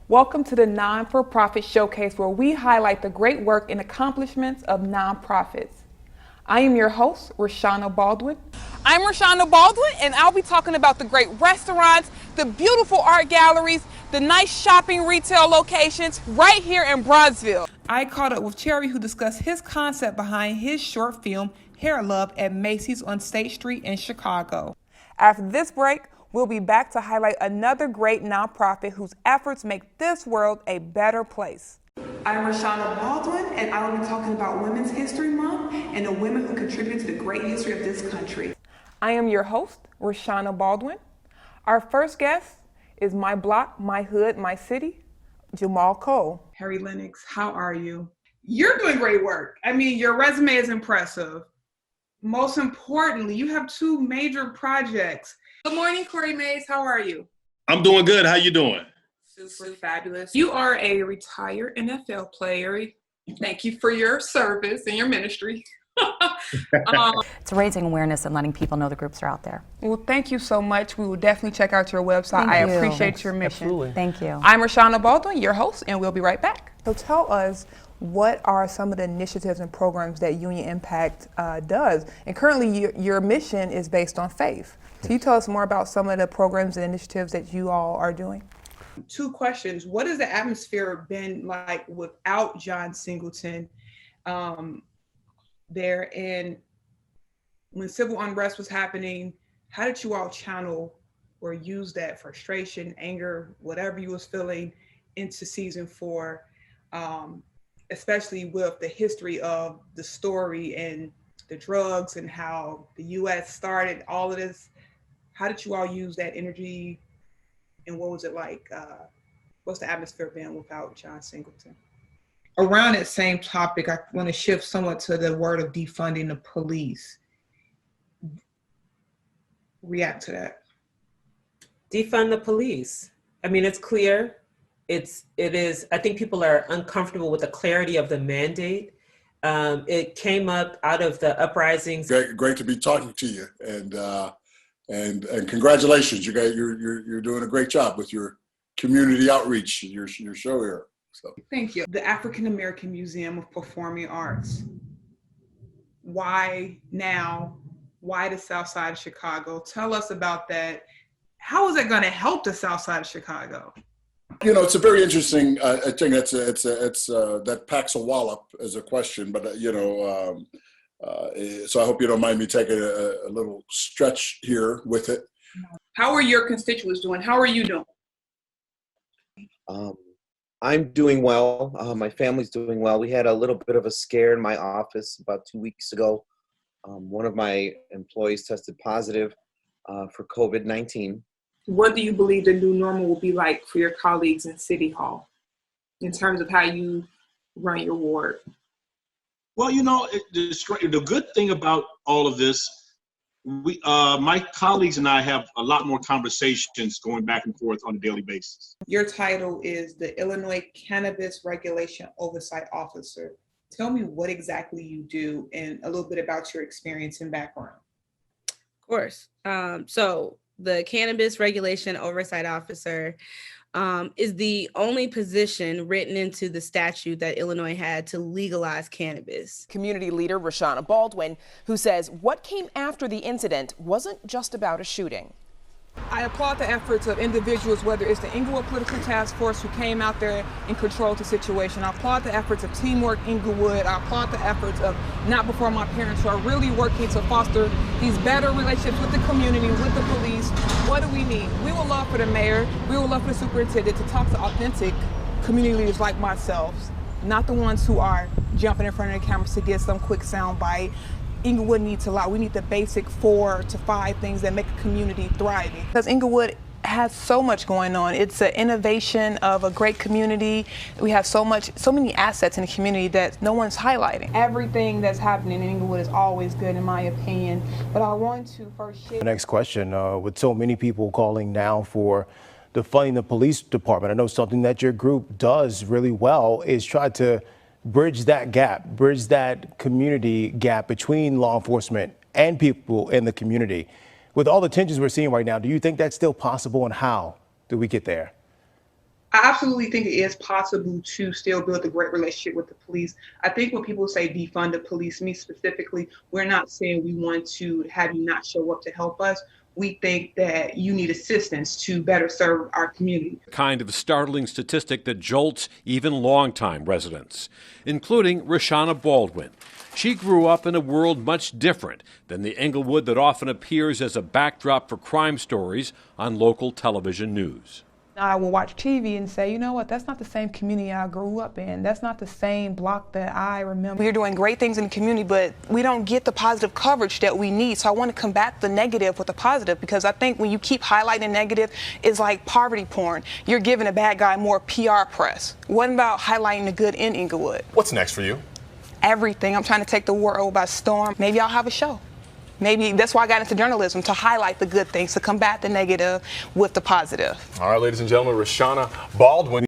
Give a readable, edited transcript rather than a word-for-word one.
Welcome to the Non-for-Profit Showcase, where we highlight the great work and accomplishments of nonprofits. I am your host, Rashanah Baldwin. I'm Rashanah Baldwin, and I'll be talking about the great restaurants, the beautiful art galleries, the nice shopping retail locations right here in Bronzeville. I caught up with Cherry, who discussed his concept behind his short film, Hair Love, at Macy's on State Street in Chicago. After this break, we'll be back to highlight another great nonprofit whose efforts make this world a better place. I'm Rashanah Baldwin, and I will be talking about Women's History Month and the women who contribute to the great history of this country. I am your host, Rashanah Baldwin. Our first guest is my block, my hood, my city, Jamal Cole. Harry Lennox, how are you? You're doing great work. I mean, your resume is impressive. Most importantly, you have two major projects. Good morning, Corey Mays. How are you? I'm doing good. How you doing? Super fabulous. You are a retired NFL player. Thank you for your service and your ministry. It's raising awareness and letting people know the groups are out there. Well, thank you so much. We will definitely check out your website. I appreciate your mission. Absolutely. Thank you. I'm Rashanah Baldwin, your host, and we'll be right back. So tell us, what are some of the initiatives and programs that Union Impact does? And currently your mission is based on faith. Can you tell us more about some of the programs and initiatives that you all are doing? Two questions. What has the atmosphere been like without John Singleton there? And when civil unrest was happening, how did you all channel or use that frustration, anger, whatever you was feeling into season 4, especially with the history of the story and the drugs and how the U.S. started all of this? How did you all use that energy, and what was it like? What's the atmosphere been without John Singleton? Around that same topic, I want to shift somewhat to the word of defunding the police. React to that. Defund the police. I mean, it's clear. It is. I think people are uncomfortable with the clarity of the mandate. It came up out of the uprisings. Great to be talking to you, and congratulations. You're doing a great job with your community outreach, your show here. So thank you. The African American Museum of Performing Arts. Why now? Why the South Side of Chicago? Tell us about that. How is it going to help the South Side of Chicago? You know, it's a very interesting. I think that packs a wallop as a question, but so I hope you don't mind me taking a little stretch here with it. How are your constituents doing? How are you doing? I'm doing well. My family's doing well. We had a little bit of a scare in my office about 2 weeks ago. One of my employees tested positive for COVID-19. What do you believe the new normal will be like for your colleagues in City Hall in terms of how you run your ward? Well, you know, the good thing about all of this, my colleagues and I have a lot more conversations going back and forth on a daily basis. Your title is the Illinois Cannabis Regulation Oversight Officer. Tell me what exactly you do and a little bit about your experience and background. Of course. So the Cannabis Regulation Oversight Officer is the only position written into the statute that Illinois had to legalize cannabis. Community leader Rashanah Baldwin, who says what came after the incident wasn't just about a shooting. I applaud the efforts of individuals, whether it's the Inglewood Political Task Force who came out there and controlled the situation. I applaud the efforts of Teamwork Inglewood. I applaud the efforts of Not Before My Parents, who are really working to foster these better relationships with the community, with the police. What do we need? We would love for the mayor, we would love for the superintendent to talk to authentic community leaders like myself, not the ones who are jumping in front of the cameras to get some quick sound bite. Inglewood needs a lot. We need the basic 4 to 5 things that make a community thriving. Because Inglewood has so much going on. It's an innovation of a great community. We have so many assets in the community that no one's highlighting. Everything that's happening in Inglewood is always good, in my opinion. But I want to first share. The next question, with so many people calling now for defunding the police department, I know something that your group does really well is try to bridge that gap, bridge that community gap between law enforcement and people in the community. With all the tensions we're seeing right now, do you think that's still possible, and how do we get there? I absolutely think it is possible to still build a great relationship with the police. I think when people say defund the police, me specifically, we're not saying we want to have you not show up to help us. We think that you need assistance to better serve our community. Kind of startling statistic that jolts even longtime residents, including Rashanah Baldwin. She grew up in a world much different than the Englewood that often appears as a backdrop for crime stories on local television news. I will watch TV and say, you know what, that's not the same community I grew up in. That's not the same block that I remember. We're doing great things in the community, but we don't get the positive coverage that we need. So I want to combat the negative with the positive, because I think when you keep highlighting negative, it's like poverty porn. You're giving a bad guy more PR press. What about highlighting the good in Englewood? What's next for you? Everything. I'm trying to take the world by storm. Maybe I'll have a show. Maybe that's why I got into journalism, to highlight the good things, to combat the negative with the positive. All right, ladies and gentlemen, Rashanah Baldwin.